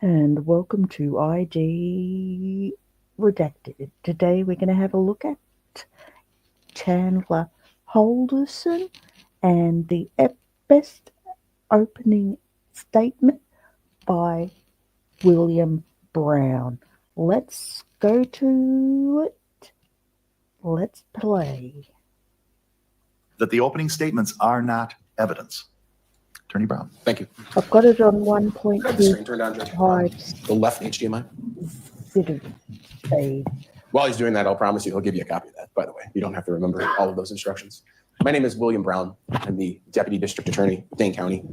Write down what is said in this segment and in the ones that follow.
And welcome to ID Redacted. Today we're going to have a look at Chandler Halderson and the best opening statement by William Brown. Let's go to it. Let's play. That the opening statements are not evidence. Attorney Brown. Thank you. I've got it on 1.2 Turn down types. the left HDMI. Feed. While he's doing that, I'll promise you he'll give you a copy of that, by the way. You don't have to remember all of those instructions. My name is William Brown. I'm the Deputy District Attorney of Dane County.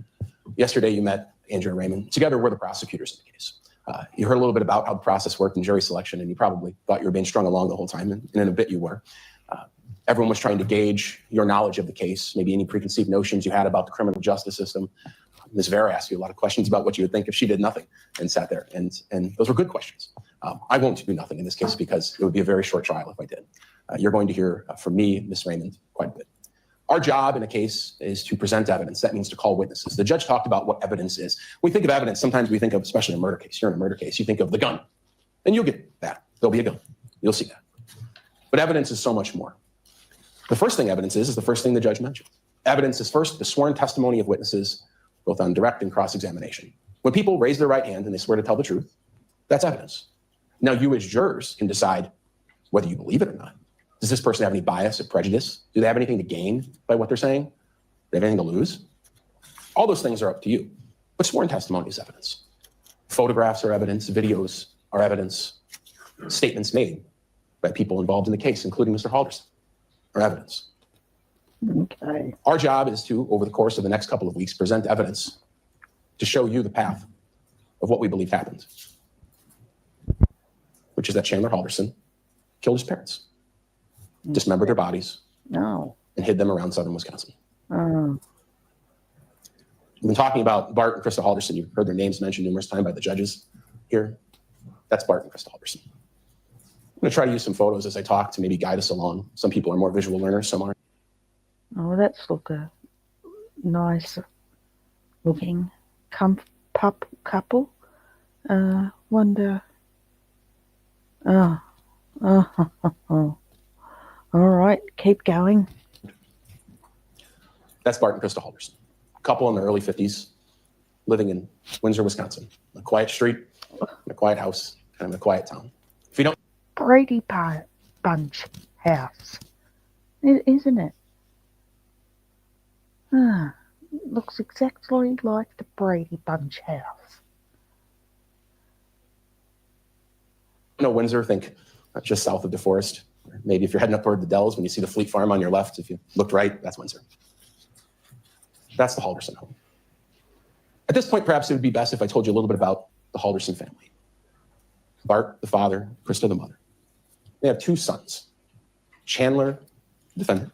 Yesterday, you met Andrea Raymond. Together, we're the prosecutors in the case. You heard a little bit about how the process worked in jury selection, and you probably thought you were being strung along the whole time, and in a bit you were. Everyone was trying to gauge your knowledge of the case, maybe any preconceived notions you had about the criminal justice system. Ms. Vera asked you a lot of questions about what you would think if she did nothing and sat there, and those were good questions. I won't do nothing in this case because it would be a very short trial if I did. You're going to hear from me, Ms. Raymond, quite a bit. Our job in a case is to present evidence. That means to call witnesses. The judge talked about what evidence is. When we think of evidence, sometimes we think of, especially in a murder case, you're in a murder case, you think of the gun, and you'll get that. There'll be a gun. You'll see that. But evidence is so much more. The first thing evidence is the first thing the judge mentioned. Evidence is first the sworn testimony of witnesses, both on direct and cross-examination. When people raise their right hand and they swear to tell the truth, that's evidence. Now, you as jurors can decide whether you believe it or not. Does this person have any bias or prejudice? Do they have anything to gain by what they're saying? Do they have anything to lose? All those things are up to you. But sworn testimony is evidence. Photographs are evidence. Videos are evidence. Statements made by people involved in the case, including Mr. Halderson, are evidence. Okay. Our job is to, over the course of the next couple of weeks, present evidence to show you the path of what we believe happened, which is that Chandler Halderson killed his parents, dismembered their bodies, and hid them around southern Wisconsin. We've been talking about Bart and Krista Halderson. You've heard their names mentioned numerous times by the judges here. That's Bart and Krista Halderson. I'm going to try to use some photos as I talk to maybe guide us along. Some people are more visual learners, some aren't. Oh, that's a nice looking couple. Wonder. All right, keep going. That's Bart and Krista Halderson, a couple in their early 50s, living in Windsor, Wisconsin, a quiet street, in a quiet house, kind of a quiet town. If you don't, Brady Bunch house, isn't it? Looks exactly like the Brady Bunch house. You know, Windsor, think just south of DeForest. Or maybe if you're heading up toward the Dells, when you see the Fleet Farm on your left, if you looked right, that's Windsor. That's the Halderson home. At this point, perhaps it would be best if I told you a little bit about the Halderson family. Bart, the father, Krista, the mother. They have two sons, Chandler, the defendant,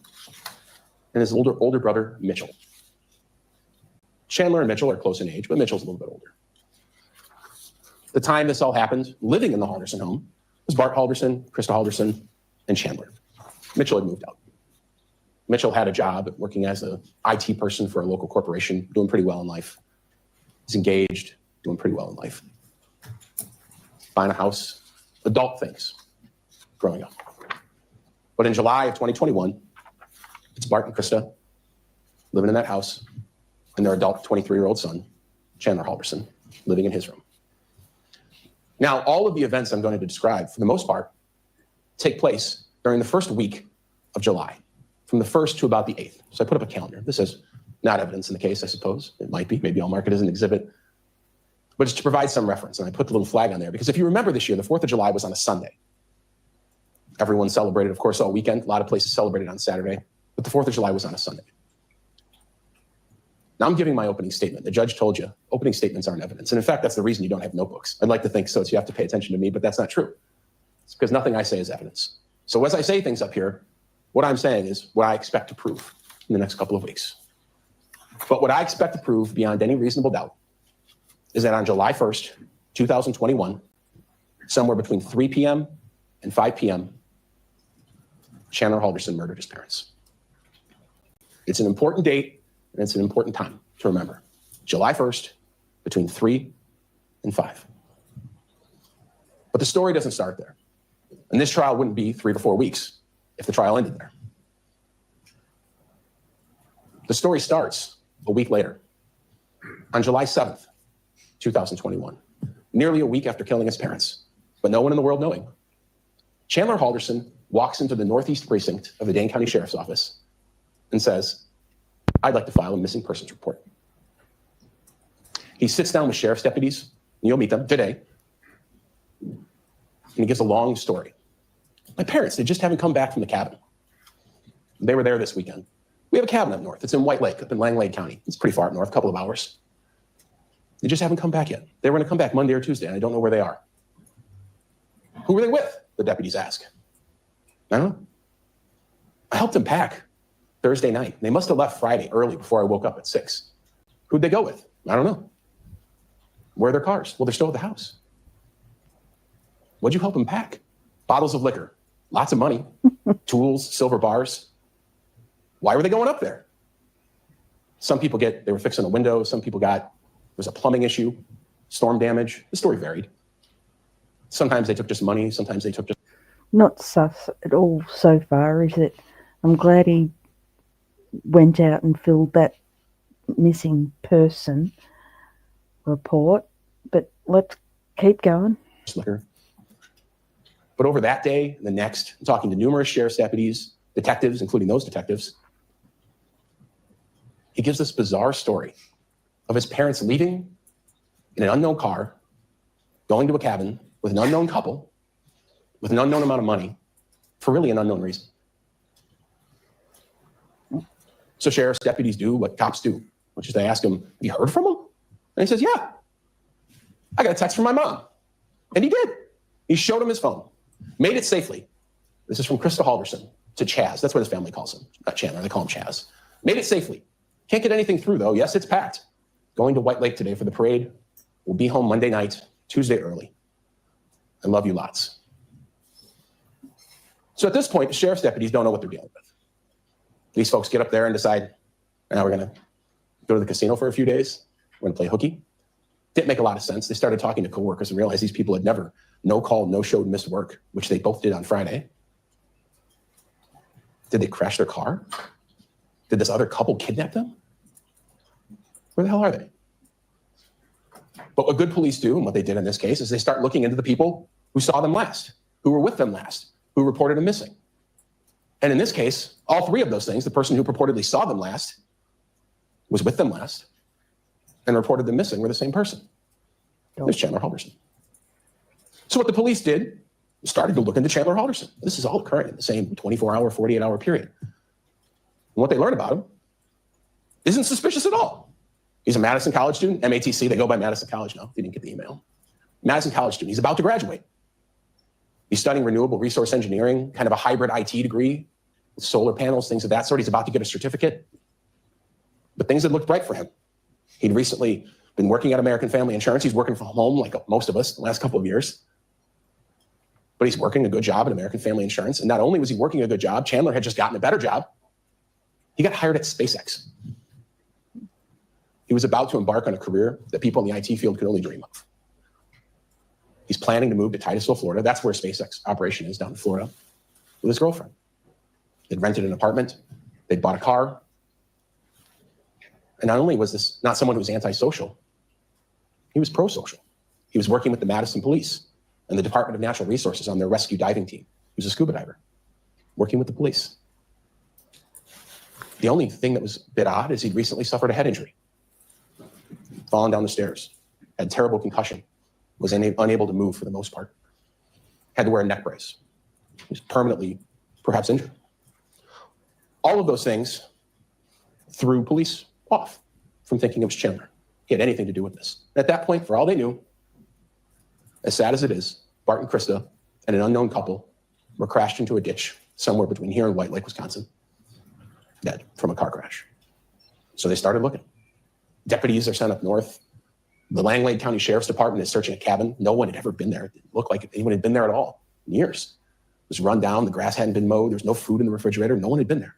and his older brother, Mitchell. Chandler and Mitchell are close in age, but Mitchell's a little bit older. The time this all happened, living in the Halderson home, was Bart Halderson, Krista Halderson, and Chandler. Mitchell had moved out. Mitchell had a job working as an IT person for a local corporation, doing pretty well in life. He's engaged, doing pretty well in life. Buying a house, adult things, growing up. But in July of 2021, it's Bart and Krista living in that house, and their adult 23-year-old son, Chandler Halderson, living in his room. Now, all of the events I'm going to describe, for the most part, take place during the first week of July, from the 1st to about the 8th. So I put up a calendar. This is not evidence in the case, I suppose. It might be. Maybe I'll mark it as an exhibit. But it's to provide some reference, and I put the little flag on there, because if you remember this year, the 4th of July was on a Sunday. Everyone celebrated, of course, all weekend. A lot of places celebrated on Saturday, but the 4th of July was on a Sunday. Now I'm giving my opening statement. The judge told you opening statements aren't evidence. And in fact, that's the reason you don't have notebooks. I'd like to think so, you have to pay attention to me, but that's not true. It's because nothing I say is evidence. So as I say things up here, what I'm saying is what I expect to prove in the next couple of weeks. But what I expect to prove beyond any reasonable doubt is that on July 1st, 2021, somewhere between 3 p.m. and 5 p.m., Chandler Halderson murdered his parents. It's an important date, and it's an important time to remember. July 1st, between 3 and 5. But the story doesn't start there. And this trial wouldn't be 3 to 4 weeks if the trial ended there. The story starts a week later, on July 7th, 2021, nearly a week after killing his parents, but no one in the world knowing. Chandler Halderson walks into the Northeast Precinct of the Dane County Sheriff's Office and says, "I'd like to file a missing persons report." He sits down with sheriff's deputies, and you'll meet them today, and he gives a long story. "My parents, they just haven't come back from the cabin. They were there this weekend. We have a cabin up north. It's in White Lake, up in Langlade County. It's pretty far up north, a couple of hours. They just haven't come back yet. They were going to come back Monday or Tuesday, and I don't know where they are." "Who were they with?" the deputies ask. "I don't know. I helped them pack Thursday night. They must have left Friday early before I woke up at 6. "Who'd they go with?" "I don't know." "Where are their cars?" "Well, they're still at the house." "What'd you help them pack?" "Bottles of liquor, lots of money, tools, silver bars." "Why were they going up there?" Some people they were fixing a window. Some people there was a plumbing issue, storm damage. The story varied. Sometimes they took just money. Sometimes they took just... Not sus at all so far, is it? I'm glad he went out and filled that missing person report, but let's keep going. Liquor. But over that day and the next, talking to numerous sheriff's deputies, detectives, including those detectives, he gives this bizarre story of his parents leaving in an unknown car, going to a cabin with an unknown couple, with an unknown amount of money, for really an unknown reason. So sheriff's deputies do what cops do, which is they ask him, "Have you heard from him?" And he says, "Yeah, I got a text from my mom." And he did. He showed him his phone. Made it safely. This is from Krista Halderson to Chaz. That's what his family calls him. Not Chandler, they call him Chaz. "Made it safely. Can't get anything through, though. Yes, it's packed. Going to White Lake today for the parade. We'll be home Monday night, Tuesday early. I love you lots." So at this point, the sheriff's deputies don't know what they're dealing with. These folks get up there and decide, now we're going to go to the casino for a few days. We're going to play hooky. Didn't make a lot of sense. They started talking to coworkers and realized these people had never no-called, no-showed, missed work, which they both did on Friday. Did they crash their car? Did this other couple kidnap them? Where the hell are they? But what good police do, and what they did in this case, is they start looking into the people who saw them last, who were with them last, who reported them missing. And in this case, all three of those things, the person who purportedly saw them last, was with them last, and reported them missing, were the same person. There's Chandler Halderson. So what the police did, started to look into Chandler Halderson. This is all occurring in the same 24-hour, 48-hour period. And what they learned about him isn't suspicious at all. He's a Madison College student, MATC, they go by Madison College now, if you didn't get the email. Madison College student, he's about to graduate. He's studying renewable resource engineering, kind of a hybrid IT degree, with solar panels, things of that sort. He's about to get a certificate. But things had looked bright for him. He'd recently been working at American Family Insurance. He's working from home like most of us the last couple of years. But he's working a good job at American Family Insurance. And not only was he working a good job, Chandler had just gotten a better job. He got hired at SpaceX. He was about to embark on a career that people in the IT field could only dream of. He's planning to move to Titusville, Florida. That's where SpaceX operation is, down in Florida, with his girlfriend. They'd rented an apartment. They'd bought a car. And not only was this not someone who was antisocial, he was pro-social. He was working with the Madison Police and the Department of Natural Resources on their rescue diving team. He was a scuba diver, working with the police. The only thing that was a bit odd is he'd recently suffered a head injury, fallen down the stairs, had terrible concussion, was unable to move for the most part, had to wear a neck brace. He was permanently, perhaps injured. All of those things threw police off from thinking it was Chandler. He had anything to do with this. At that point, for all they knew, as sad as it is, Bart and Krista and an unknown couple were crashed into a ditch somewhere between here and White Lake, Wisconsin, dead from a car crash. So they started looking. Deputies are sent up north. The Langlade County Sheriff's Department is searching a cabin. No one had ever been there. It didn't look like anyone had been there at all in years. It was run down. The grass hadn't been mowed. There was no food in the refrigerator. No one had been there.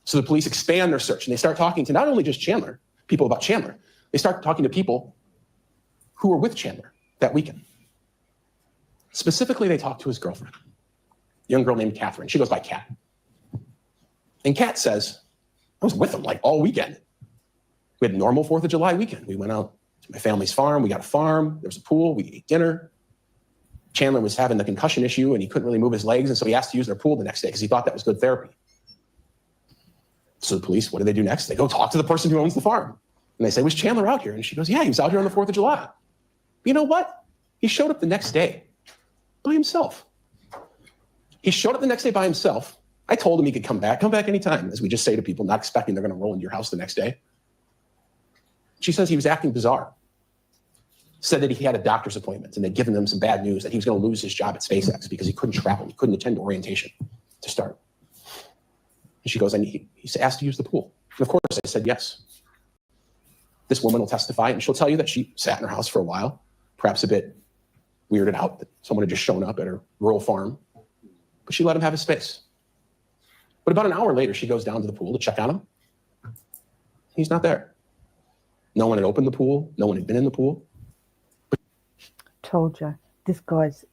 So the police expand their search, and they start talking to not only just Chandler, people about Chandler. They start talking to people who were with Chandler that weekend. Specifically, they talked to his girlfriend, a young girl named Catherine. She goes by Kat. And Kat says, I was with him like all weekend. We had a normal 4th of July weekend. We went out to my family's farm. We got a farm. There was a pool. We ate dinner. Chandler was having the concussion issue and he couldn't really move his legs. And so he asked to use their pool the next day because he thought that was good therapy. So the police, what do they do next? They go talk to the person who owns the farm. And they say, was Chandler out here? And she goes, yeah, he was out here on the 4th of July. But you know what? He showed up the next day by himself. He showed up the next day by himself. I told him he could come back anytime, as we just say to people, not expecting they're going to roll into your house the next day. She says he was acting bizarre. Said that he had a doctor's appointment and they'd given him some bad news that he was going to lose his job at SpaceX because he couldn't travel. He couldn't attend orientation to start. And she goes, and he's asked to use the pool. And of course, I said yes. This woman will testify and she'll tell you that she sat in her house for a while, perhaps a bit weirded out that someone had just shown up at her rural farm, but she let him have his space. But about an hour later, she goes down to the pool to check on him. He's not there. No one had opened the pool. No one had been in the pool. Told you, this guy's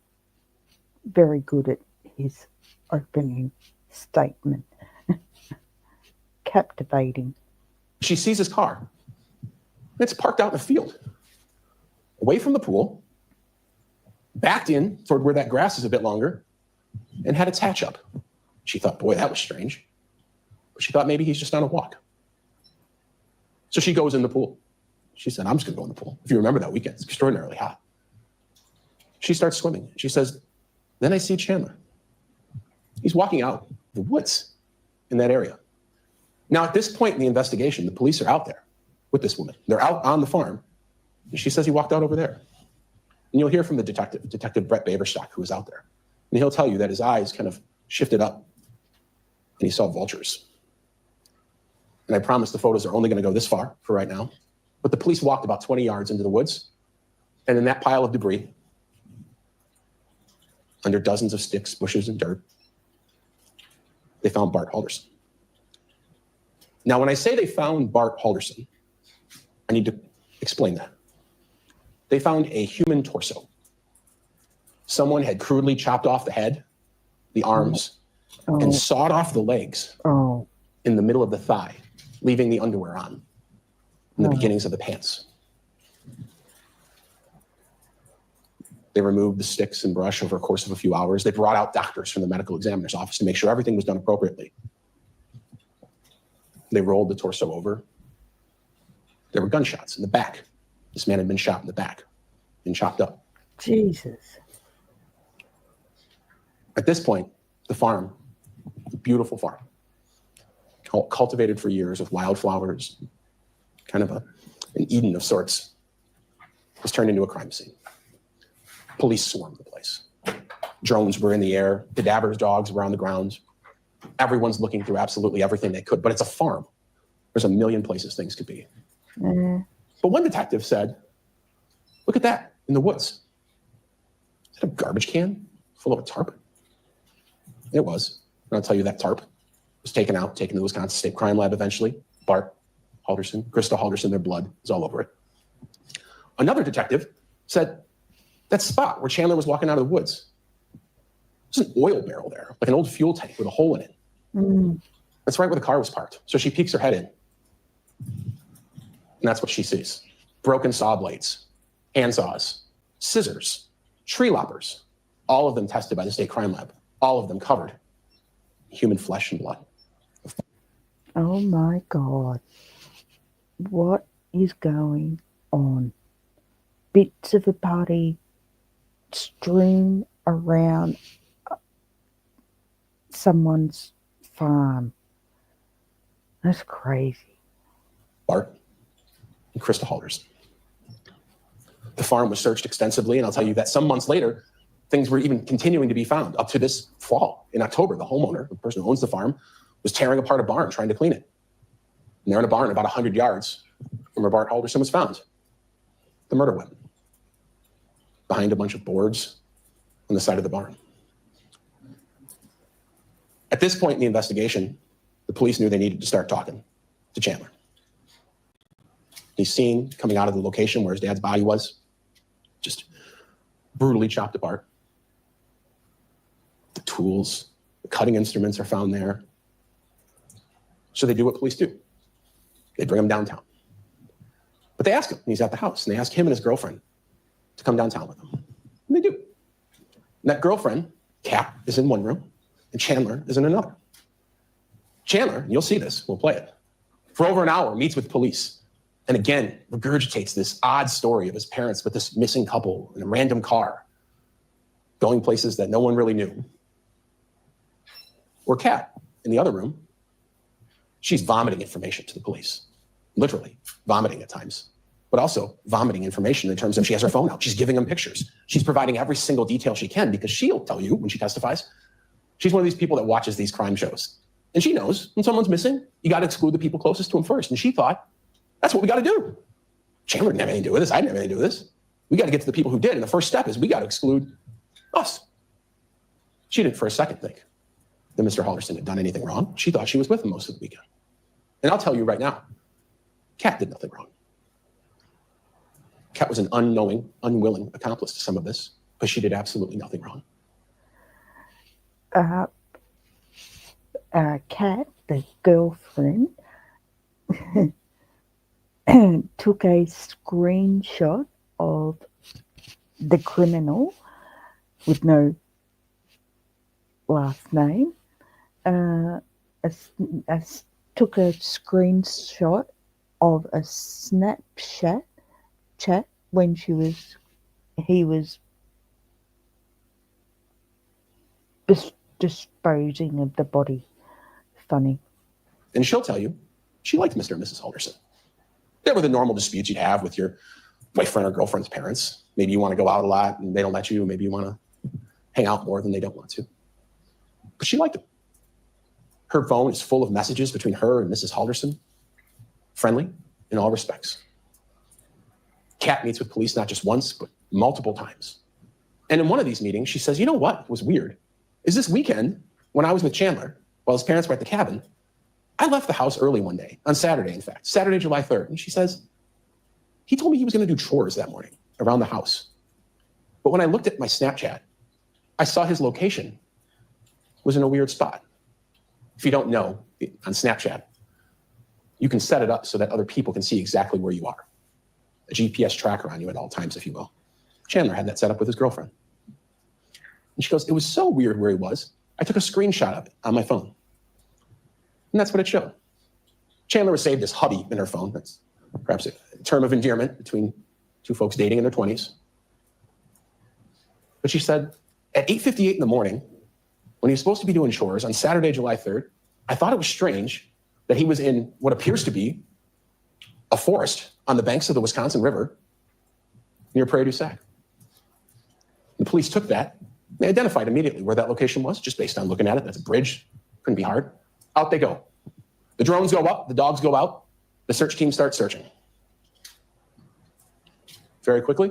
very good at his opening statement. Captivating. She sees his car. It's parked out in the field, away from the pool, backed in toward where that grass is a bit longer, and had its hatch up. She thought, boy, that was strange. But she thought maybe he's just on a walk. So she goes in the pool. She said, I'm just going to go in the pool. If you remember that weekend, it's extraordinarily hot. She starts swimming. She says, then I see Chandler. He's walking out the woods in that area. Now, at this point in the investigation, the police are out there with this woman. They're out on the farm. And she says he walked out over there. And you'll hear from the Detective Brett Baverstock, who was out there. And he'll tell you that his eyes kind of shifted up and he saw vultures. And I promise the photos are only going to go this far for right now. But the police walked about 20 yards into the woods. And in that pile of debris, under dozens of sticks, bushes, and dirt, they found Bart Halderson. Now, when I say they found Bart Halderson, I need to explain that. They found a human torso. Someone had crudely chopped off the head, the arms, and sawed off the legs in the middle of the thigh, leaving the underwear on and the beginnings of the pants. They removed the sticks and brush over a course of a few hours. They brought out doctors from the medical examiner's office to make sure everything was done appropriately. They rolled the torso over. There were gunshots in the back. This man had been shot in the back and chopped up. Jesus. At this point, the farm, a beautiful farm, cultivated for years with wildflowers, kind of an Eden of sorts, was turned into a crime scene. Police swarmed the place. Drones were in the air. Cadaver's dogs were on the ground. Everyone's looking through absolutely everything they could, but it's a farm. There's a million places things could be. But one detective said, look at that in the woods. Is that a garbage can full of a tarp? It was. And I'll tell you that tarp was taken to the Wisconsin State Crime Lab eventually. Bart Halderson, Krista Halderson, their blood is all over it. Another detective said, that spot where Chandler was walking out of the woods, there's an oil barrel there, like an old fuel tank with a hole in it. That's right where the car was parked. So she peeks her head in. And that's what she sees. Broken saw blades, handsaws, scissors, tree loppers, all of them tested by the state crime lab, all of them covered in human flesh and blood. Oh my God. What is going on? Bits of a body strewn around someone's farm. That's crazy. Bart and Krista Halderson. The farm was searched extensively, and I'll tell you that some months later, things were even continuing to be found. Up to this fall, in October, the homeowner, the person who owns the farm, was tearing apart a barn trying to clean it. And there in a barn about 100 yards from where Bart Halderson was found, the murder weapon, behind a bunch of boards on the side of the barn. At this point in the investigation, the police knew they needed to start talking to Chandler. He's seen coming out of the location where his dad's body was, just brutally chopped apart. The tools, the cutting instruments are found there. So they do what police do. They bring him downtown. But they ask him, and he's at the house, and they ask him and his girlfriend to come downtown with them. And they do. And that girlfriend, Kat, is in one room, and Chandler is in another. Chandler, and you'll see this, we'll play it, for over an hour meets with police, and again regurgitates this odd story of his parents with this missing couple in a random car, going places that no one really knew. Or Kat, in the other room, she's vomiting information to the police, literally vomiting at times, but also vomiting information in terms of she has her phone out. She's giving them pictures. She's providing every single detail she can because she'll tell you when she testifies. She's one of these people that watches these crime shows. And she knows when someone's missing, you got to exclude the people closest to him first. And she thought, that's what we got to do. Chandler didn't have anything to do with this. I didn't have anything to do with this. We got to get to the people who did. And the first step is we got to exclude us. She didn't for a second think that Mr. Halderson had done anything wrong. She thought she was with him most of the weekend. And I'll tell you right now, Kat did nothing wrong. Kat was an unknowing, unwilling accomplice to some of this, but she did absolutely nothing wrong. Kat, the girlfriend, took a screenshot of the criminal with no last name. Took a screenshot of a Snapchat chat when he was disposing of the body. Funny. And she'll tell you, she liked Mr. and Mrs. Halderson. There were the normal disputes you'd have with your boyfriend or girlfriend's parents. Maybe you want to go out a lot and they don't let you. Maybe you want to hang out more than they don't want to. But she liked him. Her phone is full of messages between her and Mrs. Halderson. Friendly in all respects. Kat meets with police not just once, but multiple times. And in one of these meetings, she says, you know what was weird? Is this weekend, when I was with Chandler, while his parents were at the cabin, I left the house early one day, on Saturday, in fact, Saturday, July 3rd. And she says, he told me he was going to do chores that morning around the house. But when I looked at my Snapchat, I saw his location was in a weird spot. If you don't know, on Snapchat, you can set it up so that other people can see exactly where you are. A GPS tracker on you at all times, if you will. Chandler had that set up with his girlfriend. And she goes, it was so weird where he was. I took a screenshot of it on my phone. And that's what it showed. Chandler was saved as hubby in her phone. That's perhaps a term of endearment between two folks dating in their 20s. But she said, at 8:58 in the morning, when he was supposed to be doing chores on Saturday, July 3rd, I thought it was strange that he was in what appears to be a forest on the banks of the Wisconsin River near Prairie du Sac. The police took that. They identified immediately where that location was, just based on looking at it. That's a bridge. Couldn't be hard. Out they go. The drones go up. The dogs go out. The search team starts searching. Very quickly,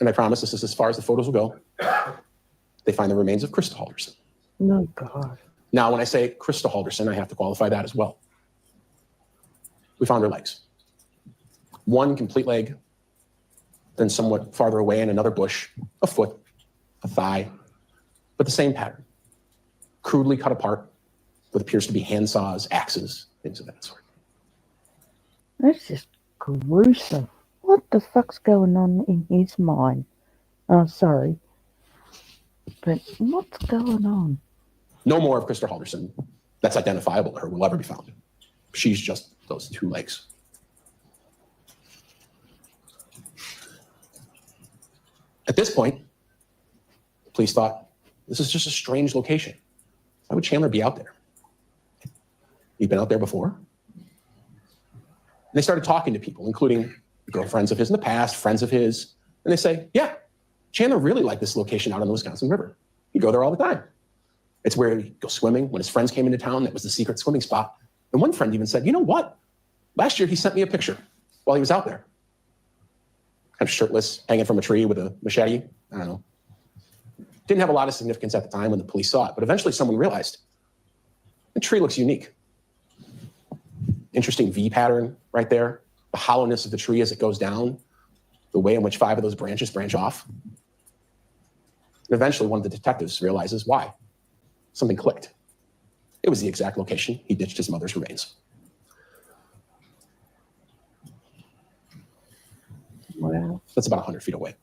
and I promise this is as far as the photos will go, they find the remains of Krista Halderson. Oh, God. Now, when I say Krista Halderson, I have to qualify that as well. We found her legs. One complete leg, then somewhat farther away in another bush, a foot, a thigh, but the same pattern. Crudely cut apart what appears to be handsaws, axes, things of that sort. That's just gruesome. What the fuck's going on in his mind? Oh, sorry. But what's going on? No more of Krista Halderson that's identifiable to her will ever be found. She's just those two legs. At this point, the police thought, this is just a strange location. Why would Chandler be out there? He'd been out there before. And they started talking to people, including girlfriends of his in the past, friends of his. And they say, yeah, Chandler really liked this location out on the Wisconsin River. He'd go there all the time. It's where he'd go swimming. When his friends came into town, that was the secret swimming spot. And one friend even said, you know what? Last year, he sent me a picture while he was out there. Kind of shirtless, hanging from a tree with a machete. I don't know. Didn't have a lot of significance at the time when the police saw it, but eventually someone realized the tree looks unique. Interesting V pattern right there. The hollowness of the tree as it goes down. The way in which 5 of those branches branch off. And eventually, one of the detectives realizes why. Something clicked. It was the exact location he ditched his mother's remains. Wow. That's about 100 feet away.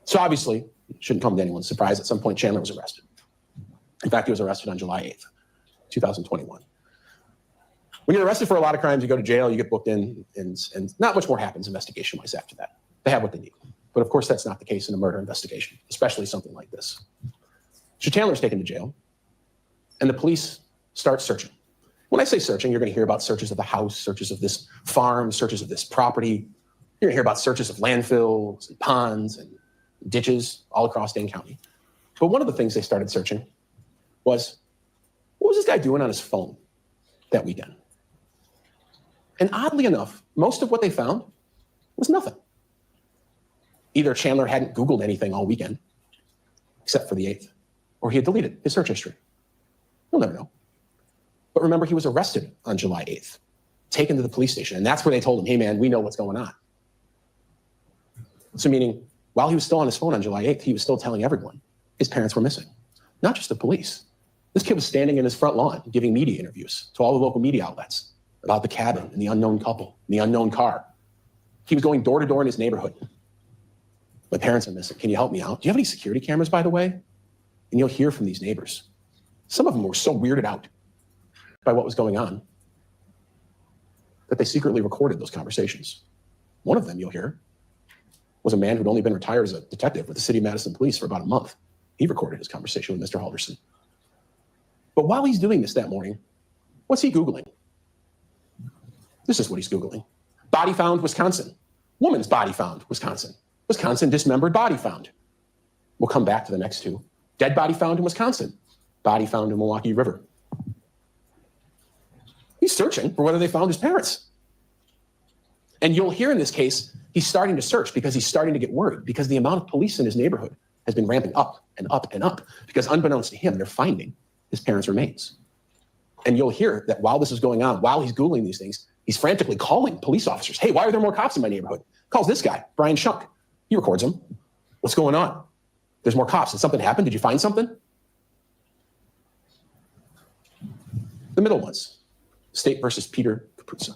So obviously, it shouldn't come to anyone's surprise, at some point Chandler was arrested. In fact, he was arrested on July 8th, 2021. When you're arrested for a lot of crimes, you go to jail, you get booked in, and not much more happens investigation-wise after that. They have what they need. But of course, that's not the case in a murder investigation, especially something like this. So Chandler's taken to jail, and the police start searching. When I say searching, you're going to hear about searches of the house, searches of this farm, searches of this property. You're going to hear about searches of landfills and ponds and ditches all across Dane County. But one of the things they started searching was, what was this guy doing on his phone that weekend? And oddly enough, most of what they found was nothing. Either Chandler hadn't Googled anything all weekend, except for the 8th, or he had deleted his search history. You'll never know. But remember, he was arrested on July 8th, taken to the police station, and that's where they told him, hey man, we know what's going on. So meaning, while he was still on his phone on July 8th, he was still telling everyone his parents were missing, not just the police. This kid was standing in his front lawn giving media interviews to all the local media outlets about the cabin and the unknown couple and the unknown car. He was going door to door in his neighborhood. My parents are missing. Can you help me out? Do you have any security cameras, by the way? And you'll hear from these neighbors. Some of them were so weirded out by what was going on that they secretly recorded those conversations. One of them, you'll hear, was a man who'd only been retired as a detective with the City of Madison Police for about a month. He recorded his conversation with Mr. Halderson. But while he's doing this that morning, what's he Googling? This is what he's Googling. Body found, Wisconsin. Woman's body found, Wisconsin. Wisconsin dismembered body found. We'll come back to the next two. Dead body found in Wisconsin. Body found in Milwaukee River. He's searching for whether they found his parents. And you'll hear in this case, he's starting to search because he's starting to get worried because the amount of police in his neighborhood has been ramping up and up and up because unbeknownst to him, they're finding his parents' remains. And you'll hear that while this is going on, while he's Googling these things, he's frantically calling police officers. Hey, why are there more cops in my neighborhood? Calls this guy, Brian Shunk. He records him. What's going on? There's more cops. Did something happen? Did you find something? The middle ones, State versus Peter Capuzzo.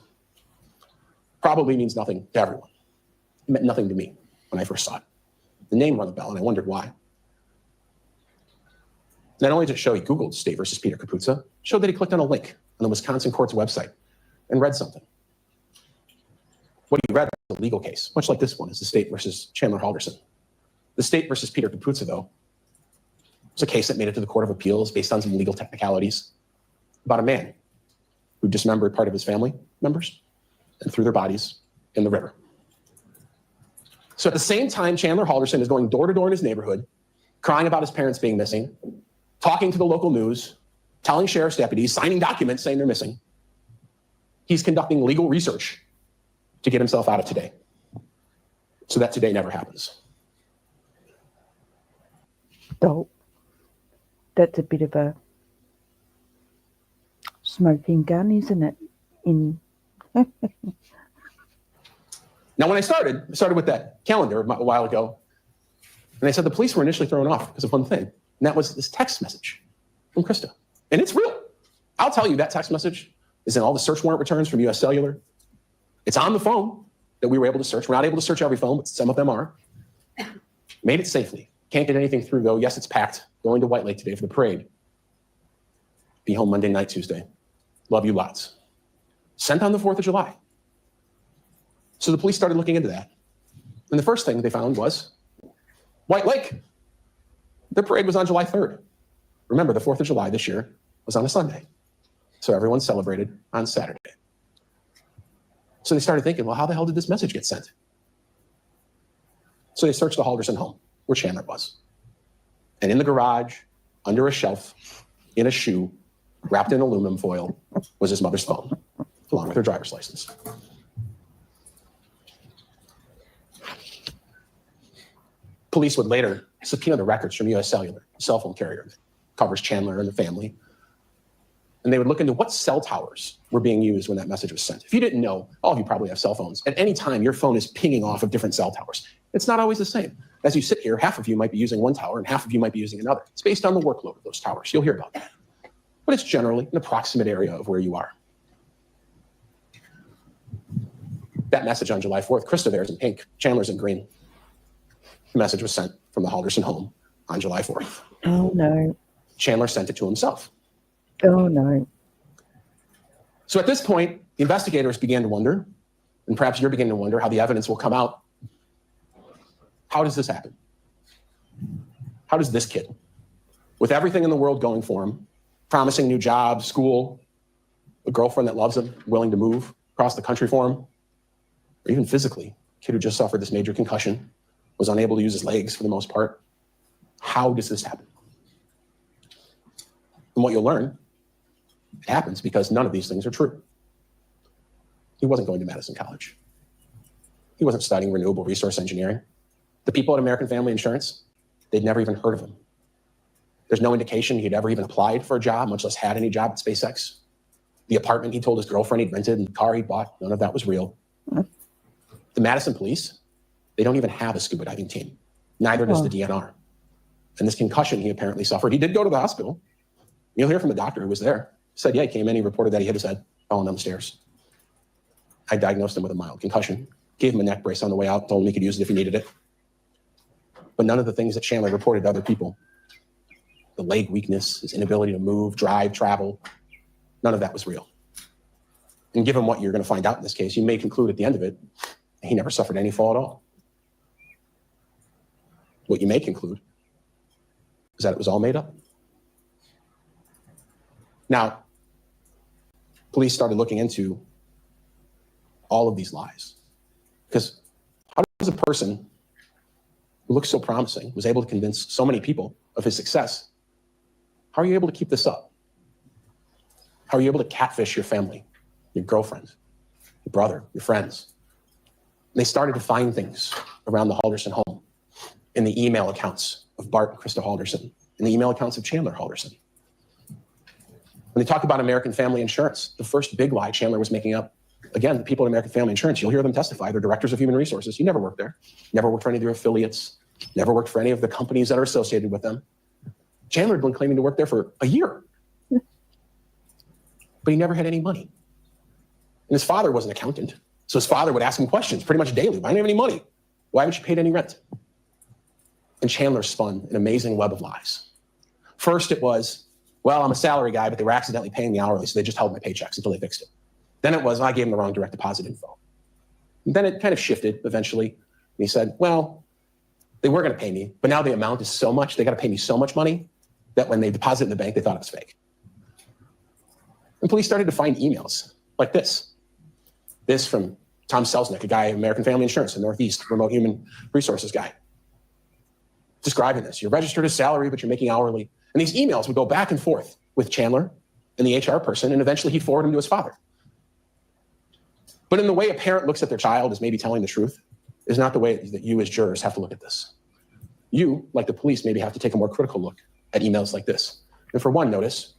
Probably means nothing to everyone. It meant nothing to me when I first saw it. The name rang a bell, and I wondered why. Not only did it show he Googled State versus Peter Capuzzo, it showed that he clicked on a link on the Wisconsin court's website and read something. What he read was a legal case, much like this one is the State versus Chandler Halderson. The State versus Peter Capuzzo, though, was a case that made it to the Court of Appeals based on some legal technicalities about a man who dismembered part of his family members and threw their bodies in the river. So at the same time, Chandler Halderson is going door to door in his neighborhood, crying about his parents being missing, talking to the local news, telling sheriff's deputies, signing documents saying they're missing. He's conducting legal research to get himself out of today so that today never happens. So that's a bit of a smoking gun, isn't it? Now, when I started with that calendar a while ago, and I said the police were initially thrown off because of one thing, and that was this text message from Krista. And it's real. I'll tell you, that text message is in all the search warrant returns from US Cellular. It's on the phone that we were able to search. We're not able to search every phone, but some of them are. Made it safely. Can't get anything through, though. Yes, it's packed. Going to White Lake today for the parade. Be home Monday night, Tuesday. Love you lots. Sent on the 4th of July. So the police started looking into that. And the first thing they found was White Lake. Their parade was on July 3rd. Remember, the 4th of July this year was on a Sunday. So everyone celebrated on Saturday. So they started thinking, well, how the hell did this message get sent? So they searched the Halderson home, where Chandler was. And in the garage, under a shelf, in a shoe, wrapped in aluminum foil, was his mother's phone, along with her driver's license. Police would later subpoena the records from US Cellular, a cell phone carrier that covers Chandler and the family. and they would look into what cell towers were being used when that message was sent. If you didn't know, all of you probably have cell phones. At any time, your phone is pinging off of different cell towers. It's not always the same. As you sit here, half of you might be using one tower and half of you might be using another. It's based on the workload of those towers. You'll hear about that. But it's generally an approximate area of where you are. That message on July 4th, Krista there's in pink, Chandler's in green. The message was sent from the Halderson home on July 4th. Oh, no. Chandler sent it to himself. Oh, no. So at this point, the investigators began to wonder, and perhaps you're beginning to wonder how the evidence will come out. How does this happen? How does this kid, with everything in the world going for him, promising new job, school, a girlfriend that loves him, willing to move across the country for him, or even physically, a kid who just suffered this major concussion, was unable to use his legs for the most part. How does this happen? And what you'll learn, it happens because none of these things are true. He wasn't going to Madison College. He wasn't studying renewable resource engineering. The people at American Family Insurance, they'd never even heard of him. There's no indication he'd ever even applied for a job, much less had any job at SpaceX. The apartment he told his girlfriend he'd rented and the car he'd bought, none of that was real. The Madison police, they don't even have a scuba diving team. Neither does the DNR. And this concussion he apparently suffered, he did go to the hospital. You'll hear from the doctor who was there. He said, yeah, he came in, he reported that he hit his head falling down the stairs. I diagnosed him with a mild concussion, gave him a neck brace on the way out, told him he could use it if he needed it. But none of the things that Chandler reported to other people, the leg weakness, his inability to move, drive, travel, none of that was real. And given what you're going to find out in this case, you may conclude at the end of it, he never suffered any fall at all. What you may conclude is that it was all made up. Now, police started looking into all of these lies. Because how does a person who looks so promising, was able to convince so many people of his success, how are you able to keep this up? How are you able to catfish your family, your girlfriend, your brother, your friends? They started to find things around the Halderson home, in the email accounts of Bart and Krista Halderson, in the email accounts of Chandler Halderson. When they talk about American Family Insurance, the first big lie Chandler was making up, again, the people at American Family Insurance, you'll hear them testify, they're directors of human resources. He never worked there, never worked for any of their affiliates, never worked for any of the companies that are associated with them. Chandler had been claiming to work there for a year, but he never had any money. And his father was an accountant, so his father would ask him questions pretty much daily. Why don't you have any money? Why haven't you paid any rent? And Chandler spun an amazing web of lies. First, it was, well, I'm a salary guy, but they were accidentally paying me hourly, so they just held my paychecks until they fixed it. Then it was, I gave him the wrong direct deposit info. And then it kind of shifted eventually. And he said, well, they were going to pay me, but now the amount is so much, they got to pay me so much money that when they deposited in the bank, they thought it was fake. And police started to find emails like this. This from Tom Selznick, a guy at American Family Insurance in Northeast, remote human resources guy, describing this. You're registered as salary, but you're making hourly. And these emails would go back and forth with Chandler and the HR person, and eventually he'd forward them to his father. But in the way a parent looks at their child as maybe telling the truth is not the way that you as jurors have to look at this. You, like the police, maybe have to take a more critical look at emails like this. And for one, notice,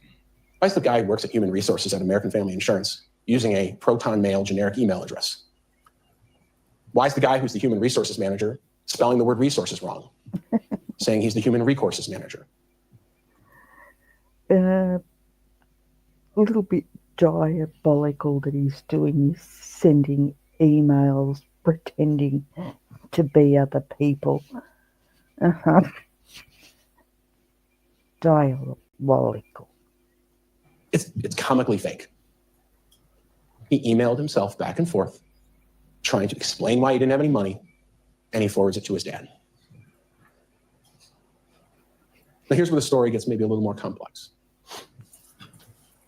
why is the guy who works at Human Resources at American Family Insurance using a Proton Mail generic email address? Why is the guy who's the Human Resources manager spelling the word resources wrong, saying he's the Human Recourses manager? A little bit diabolical that he's doing, sending emails pretending to be other people. Diabolical. It's comically fake. He emailed himself back and forth, trying to explain why he didn't have any money, and he forwards it to his dad. Now here's where the story gets maybe a little more complex.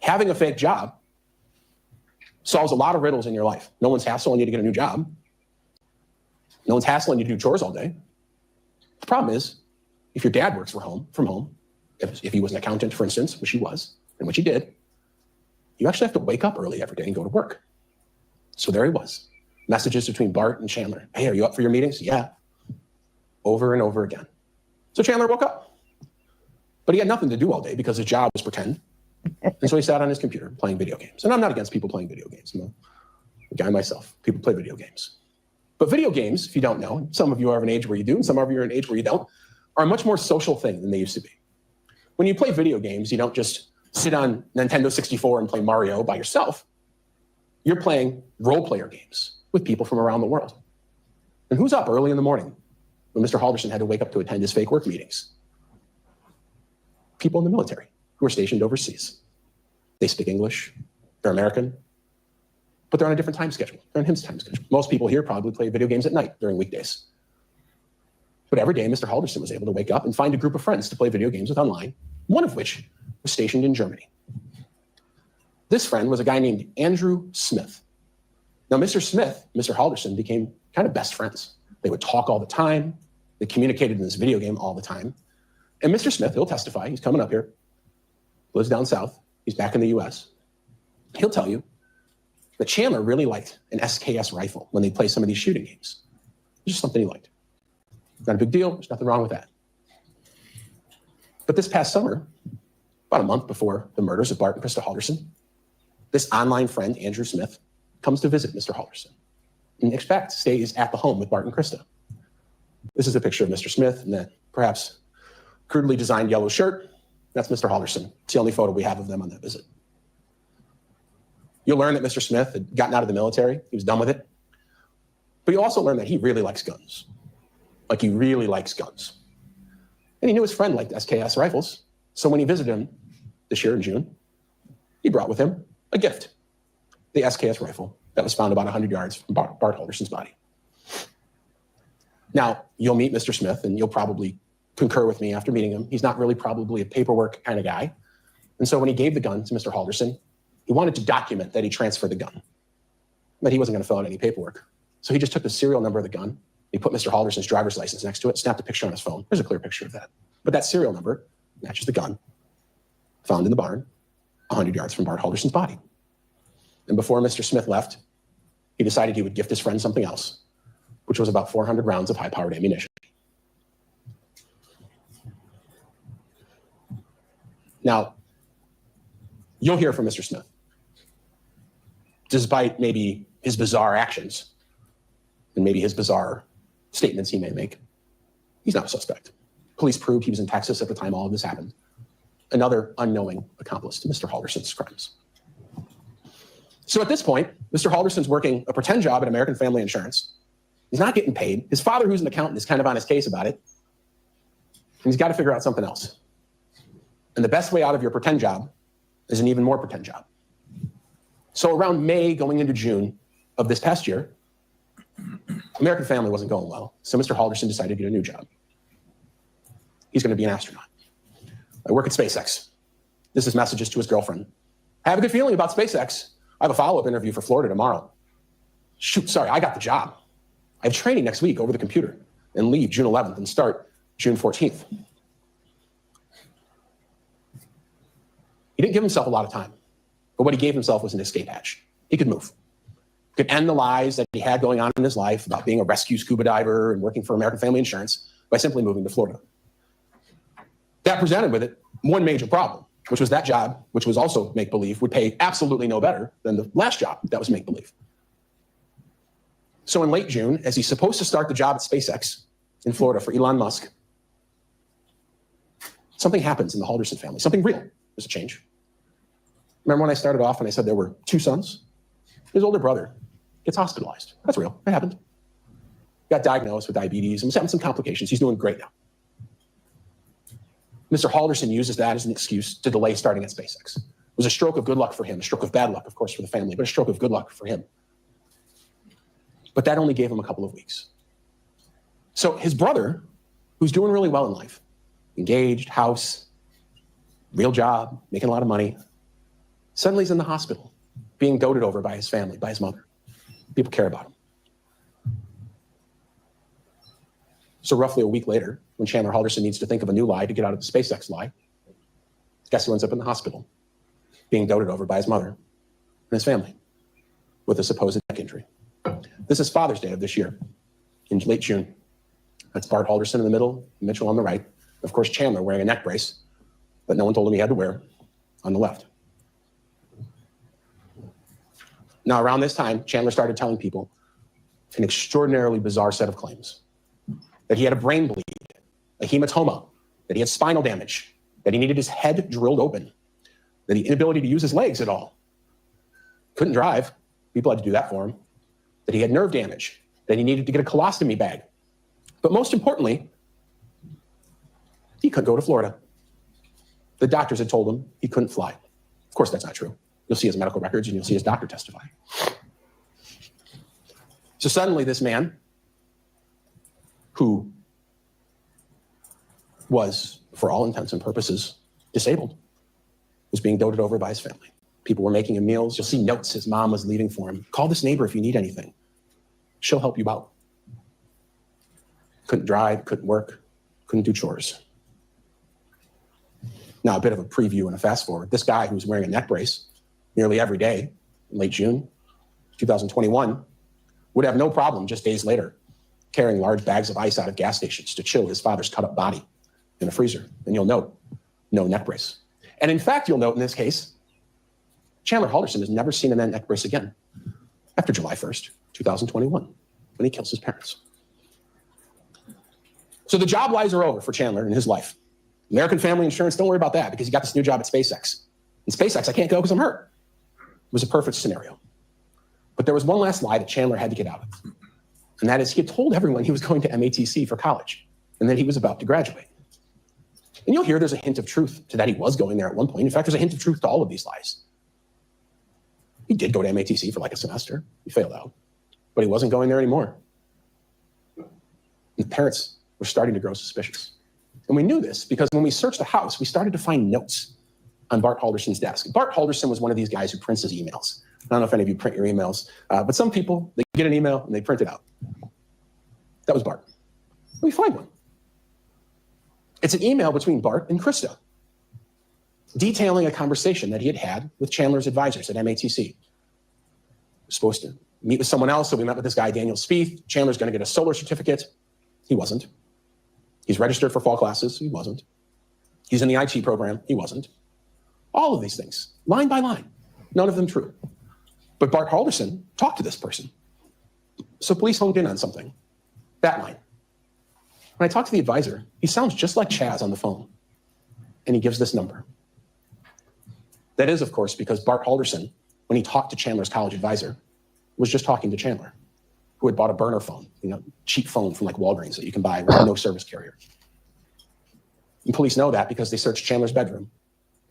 Having a fake job solves a lot of riddles in your life. No one's hassling you to get a new job. No one's hassling you to do chores all day. The problem is, if your dad works from home, if he was an accountant, for instance, which he was, and which he did, you actually have to wake up early every day and go to work. So there he was. Messages between Bart and Chandler. Hey, are you up for your meetings? Yeah. Over and over again. So Chandler woke up. But he had nothing to do all day because his job was pretend. And so he sat on his computer playing video games. And I'm not against people playing video games. I'm a guy myself. People play video games. But video games, if you don't know, some of you are of an age where you do, and some of you are an age where you don't, are a much more social thing than they used to be. When you play video games, you don't just sit on Nintendo 64 and play Mario by yourself. You're playing role-player games with people from around the world. And who's up early in the morning when Mr. Halderson had to wake up to attend his fake work meetings? People in the military who are stationed overseas. They speak English, they're American, but they're on a different time schedule. They're on his time schedule. Most people here probably play video games at night during weekdays. But every day, Mr. Halderson was able to wake up and find a group of friends to play video games with online, one of which was stationed in Germany. This friend was a guy named Andrew Smith. Now, Mr. Smith, Mr. Halderson became kind of best friends. They would talk all the time. They communicated in this video game all the time. And Mr. Smith, he'll testify, he's coming up here, lives down south, he's back in the US. He'll tell you that Chandler really liked an SKS rifle when they play some of these shooting games. It's just something he liked. Not a big deal, there's nothing wrong with that. But this past summer, about a month before the murders of Bart and Krista Halderson, this online friend, Andrew Smith, comes to visit Mr. Halderson and in fact stays at the home with Bart and Krista. This is a picture of Mr. Smith in that perhaps crudely designed yellow shirt. That's Mr. Halderson. It's the only photo we have of them on that visit. You'll learn that Mr. Smith had gotten out of the military. He was done with it. But you'll also learn that he really likes guns. Like he really likes guns. And he knew his friend liked SKS rifles. So when he visited him this year in June, he brought with him a gift, the SKS rifle that was found about 100 yards from Bart Halderson's body. Now, you'll meet Mr. Smith and you'll probably concur with me after meeting him. He's not really probably a paperwork kind of guy. And so when he gave the gun to Mr. Halderson, he wanted to document that he transferred the gun, but he wasn't going to fill out any paperwork. So he just took the serial number of the gun. He put Mr. Halderson's driver's license next to it, snapped a picture on his phone. There's a clear picture of that. But that serial number matches the gun found in the barn 100 yards from Bart Halderson's body. And before Mr. Smith left, he decided he would gift his friend something else, which was about 400 rounds of high-powered ammunition. Now, you'll hear from Mr. Smith. Despite maybe his bizarre actions and maybe his bizarre statements he may make, he's not a suspect. Police proved he was in Texas at the time all of this happened. Another unknowing accomplice to Mr. Halderson's crimes. So at this point, Mr. Halderson's working a pretend job at American Family Insurance. He's not getting paid. His father, who's an accountant, is kind of on his case about it. And he's got to figure out something else. And the best way out of your pretend job is an even more pretend job. So around May going into June of this past year, American Family wasn't going well. So Mr. Halderson decided to get a new job. He's going to be an astronaut. I work at SpaceX. This is messages to his girlfriend. I have a good feeling about SpaceX. I have a follow-up interview for Florida tomorrow. Shoot, sorry, I got the job. I have training next week over the computer and leave June 11th and start June 14th. He didn't give himself a lot of time, but what he gave himself was an escape hatch. He could move. He could end the lies that he had going on in his life about being a rescue scuba diver and working for American Family Insurance by simply moving to Florida. That presented with it one major problem, which was that job, which was also make-believe, would pay absolutely no better than the last job that was make-believe. So in late June, as he's supposed to start the job at SpaceX in Florida for Elon Musk, something happens in the Halderson family, something real. There's a change. Remember when I started off and I said there were two sons? His older brother gets hospitalized. That's real. It happened. Got diagnosed with diabetes and was having some complications. He's doing great now. Mr. Halderson uses that as an excuse to delay starting at SpaceX. It was a stroke of good luck for him, a stroke of bad luck, of course, for the family, but a stroke of good luck for him. But that only gave him a couple of weeks. So his brother, who's doing really well in life, engaged, house, real job, making a lot of money, suddenly he's in the hospital, being doted over by his family, by his mother. People care about him. So roughly a week later, when Chandler Halderson needs to think of a new lie to get out of the SpaceX lie, guess who ends up in the hospital, being doted over by his mother and his family with a supposed neck injury. This is Father's Day of this year, in late June. That's Bart Halderson in the middle, Mitchell on the right. Of course, Chandler wearing a neck brace that no one told him he had to wear on the left. Now, around this time, Chandler started telling people an extraordinarily bizarre set of claims. That he had a brain bleed, a hematoma, that he had spinal damage, that he needed his head drilled open, that he had inability to use his legs at all. Couldn't drive. People had to do that for him. That he had nerve damage, that he needed to get a colostomy bag. But most importantly, he couldn't go to Florida. The doctors had told him he couldn't fly. Of course, that's not true. You'll see his medical records and you'll see his doctor testify. So suddenly this man, who was, for all intents and purposes, disabled, was being doted over by his family. People were making him meals. You'll see notes his mom was leaving for him. Call this neighbor if you need anything. She'll help you out. Couldn't drive, couldn't work, couldn't do chores. Now, a bit of a preview and a fast forward. This guy who was wearing a neck brace nearly every day in late June 2021 would have no problem just days later carrying large bags of ice out of gas stations to chill his father's cut-up body in a freezer. And you'll note, no neck brace. And in fact, you'll note in this case, Chandler Halderson has never seen a neck brace again after July 1st, 2021, when he kills his parents. So the job lies are over for Chandler in his life. American Family Insurance, don't worry about that because he got this new job at SpaceX. In SpaceX, I can't go because I'm hurt. It was a perfect scenario. But there was one last lie that Chandler had to get out of. And that is he had told everyone he was going to MATC for college and that he was about to graduate. And you'll hear there's a hint of truth to that he was going there at one point. In fact, there's a hint of truth to all of these lies. He did go to MATC for like a semester. He failed out. But he wasn't going there anymore. And the parents were starting to grow suspicious. And we knew this because when we searched the house, we started to find notes on Bart Halderson's desk. Bart Halderson was one of these guys who prints his emails. I don't know if any of you print your emails, but some people, they get an email and they print it out. That was Bart. Let me find one. It's an email between Bart and Krista, detailing a conversation that he had had with Chandler's advisors at MATC. He was supposed to meet with someone else, so we met with this guy, Daniel Spieth. Chandler's going to get a solar certificate. He wasn't. He's registered for fall classes. He wasn't. He's in the IT program. He wasn't. All of these things, line by line, none of them true. But Bart Halderson talked to this person. So police honed in on something. That line. When I talked to the advisor, he sounds just like Chaz on the phone. And he gives this number. That is, of course, because Bart Halderson, when he talked to Chandler's college advisor, was just talking to Chandler, who had bought a burner phone, cheap phone from like Walgreens that you can buy with no service carrier. And police know that because they searched Chandler's bedroom.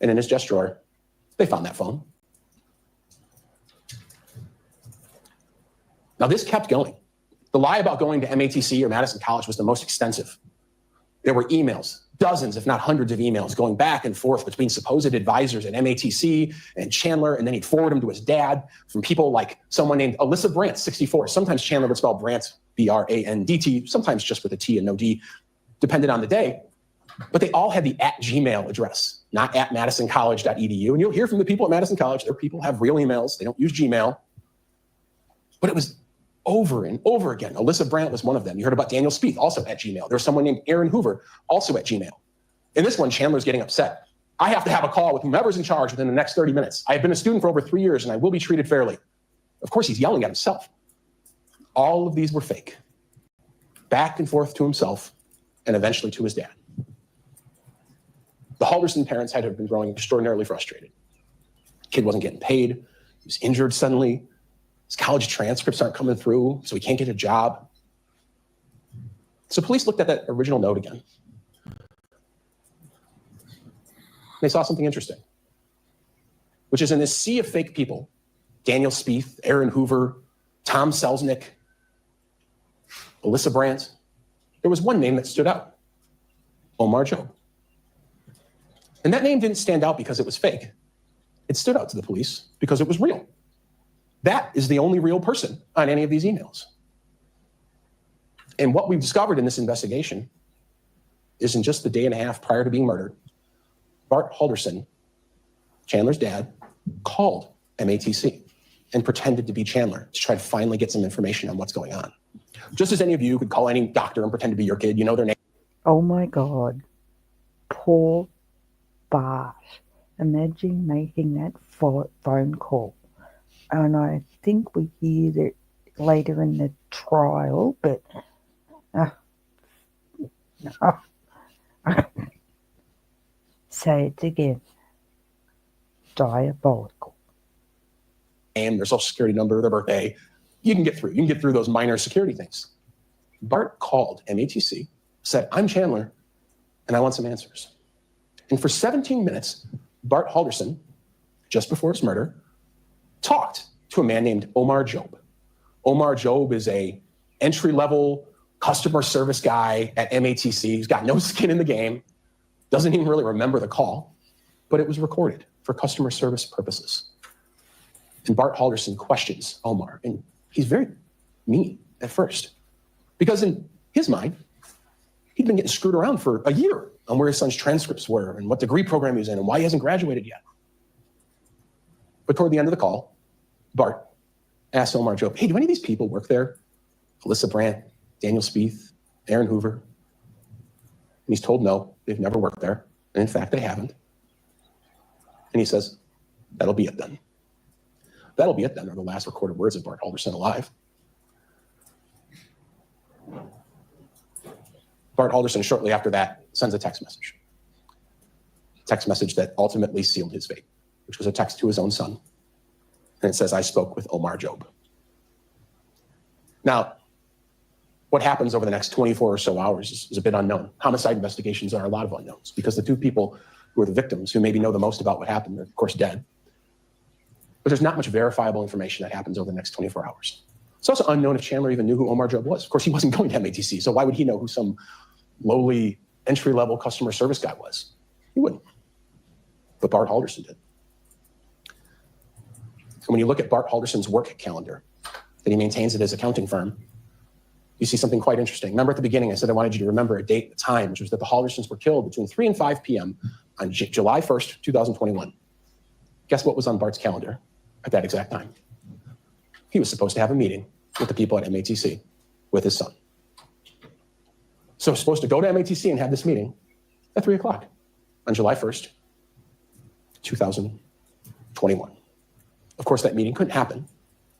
And in his desk drawer, they found that phone. Now, this kept going. The lie about going to MATC or Madison College was the most extensive. There were emails, dozens, if not hundreds of emails going back and forth between supposed advisors at MATC and Chandler, and then he'd forward them to his dad from people like someone named Alyssa Brandt, 64. Sometimes Chandler would spell Brandt, B-R-A-N-D-T, sometimes just with a T and no D, depended on the day. But they all had the @Gmail address, not @madisoncollege.edu. And you'll hear from the people at Madison College, their people have real emails. They don't use Gmail. But it was over and over again. Alyssa Brandt was one of them. You heard about Daniel Spieth, also @Gmail. There's someone named Aaron Hoover, also @Gmail. In this one, Chandler's getting upset. I have to have a call with whomever's in charge within the next 30 minutes. I have been a student for over 3 years and I will be treated fairly. Of course, he's yelling at himself. All of these were fake. Back and forth to himself and eventually to his dad. The Halderson parents had been growing extraordinarily frustrated. Kid wasn't getting paid. He was injured suddenly. His college transcripts aren't coming through, so he can't get a job. So police looked at that original note again. They saw something interesting, which is in this sea of fake people, Daniel Spieth, Aaron Hoover, Tom Selznick, Alyssa Brandt, there was one name that stood out, Omar Job. And that name didn't stand out because it was fake. It stood out to the police because it was real. That is the only real person on any of these emails. And what we've discovered in this investigation is in just the day and a half prior to being murdered, Bart Halderson, Chandler's dad, called MATC and pretended to be Chandler to try to finally get some information on what's going on. Just as any of you could call any doctor and pretend to be your kid, you know their name. Oh my God. Poor Bart. Imagine making that phone call. and I think we hear it later in the trial, but say it again. Diabolical. Name, their social security number, their birthday. You can get through. You can get through those minor security things. Bart called MATC, said, "I'm Chandler, and I want some answers." And for 17 minutes, Bart Halderson, just before his murder, talked to a man named Omar Job. Omar Job is a entry-level customer service guy at MATC. He's got no skin in the game, doesn't even really remember the call, but it was recorded for customer service purposes. And Bart Halderson questions Omar, and he's very mean at first, because in his mind, he'd been getting screwed around for a year on where his son's transcripts were and what degree program he was in and why he hasn't graduated yet. But toward the end of the call, Bart asked Omar Job, "Hey, do any of these people work there? Alyssa Brandt, Daniel Spieth, Aaron Hoover?" And he's told no, they've never worked there. And in fact, they haven't. And he says, "That'll be it then." "That'll be it then" are the last recorded words of Bart Halderson alive. Bart Halderson, shortly after that, sends a text message that ultimately sealed his fate, which was a text to his own son. And it says, "I spoke with Omar Job." Now, what happens over the next 24 or so hours is a bit unknown. Homicide investigations are a lot of unknowns because the two people who are the victims, who maybe know the most about what happened, are of course dead. But there's not much verifiable information that happens over the next 24 hours. It's also unknown if Chandler even knew who Omar Job was. Of course, he wasn't going to MATC, so why would he know who some lowly entry-level customer service guy was? He wouldn't. But Bart Halderson did. And when you look at Bart Halderson's work calendar that he maintains at his accounting firm, you see something quite interesting. Remember at the beginning, I said I wanted you to remember a date and a time, which was that the Haldersons were killed between 3 and 5 p.m. on July 1st, 2021. Guess what was on Bart's calendar at that exact time? He was supposed to have a meeting with the people at MATC with his son. So he's supposed to go to MATC and have this meeting at 3 o'clock on July 1st, 2021. Of course, that meeting couldn't happen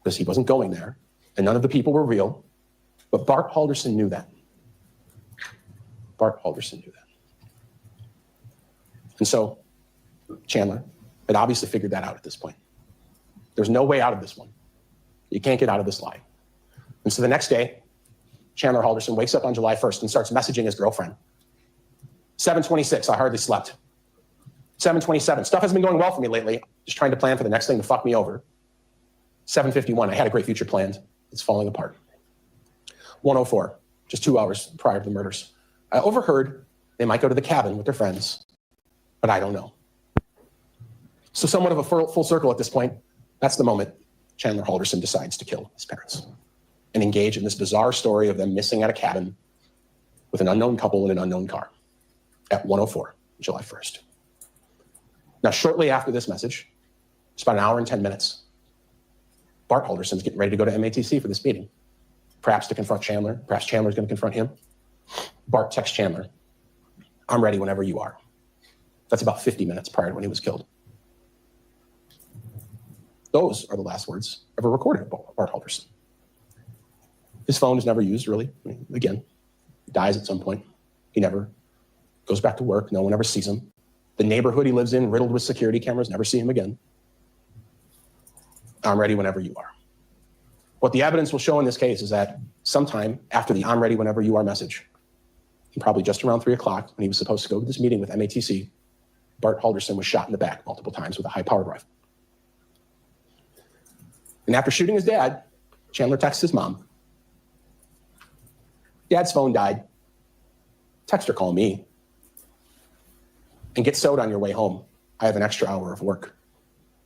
because he wasn't going there and none of the people were real. But Bart Halderson knew that. Bart Halderson knew that. And so Chandler had obviously figured that out at this point. There's no way out of this one. You can't get out of this lie. And so the next day, Chandler Halderson wakes up on July 1st and starts messaging his girlfriend. 7:26, I hardly slept. 7:27, stuff hasn't been going well for me lately. Just trying to plan for the next thing to fuck me over. 7:51, I had a great future planned. It's falling apart. 1:04, just 2 hours prior to the murders. I overheard they might go to the cabin with their friends, but I don't know. So somewhat of a full circle at this point. That's the moment Chandler Halderson decides to kill his parents and engage in this bizarre story of them missing at a cabin with an unknown couple in an unknown car at 1:04, July 1st. Now, shortly after this message, it's about an hour and 10 minutes, Bart Halderson's getting ready to go to MATC for this meeting, perhaps to confront Chandler. Perhaps Chandler's going to confront him. Bart texts Chandler, "I'm ready whenever you are." That's about 50 minutes prior to when he was killed. Those are the last words ever recorded of Bart Halderson. His phone is never used, really. I mean, again, he dies at some point. He never goes back to work. No one ever sees him. The neighborhood he lives in, riddled with security cameras, never see him again. "I'm ready whenever you are." What the evidence will show in this case is that sometime after the "I'm ready whenever you are" message, and probably just around 3 o'clock when he was supposed to go to this meeting with MATC, Bart Halderson was shot in the back multiple times with a high-powered rifle. And after shooting his dad, Chandler texts his mom, "Dad's phone died. Text or call me. And get sewed on your way home. I have an extra hour of work."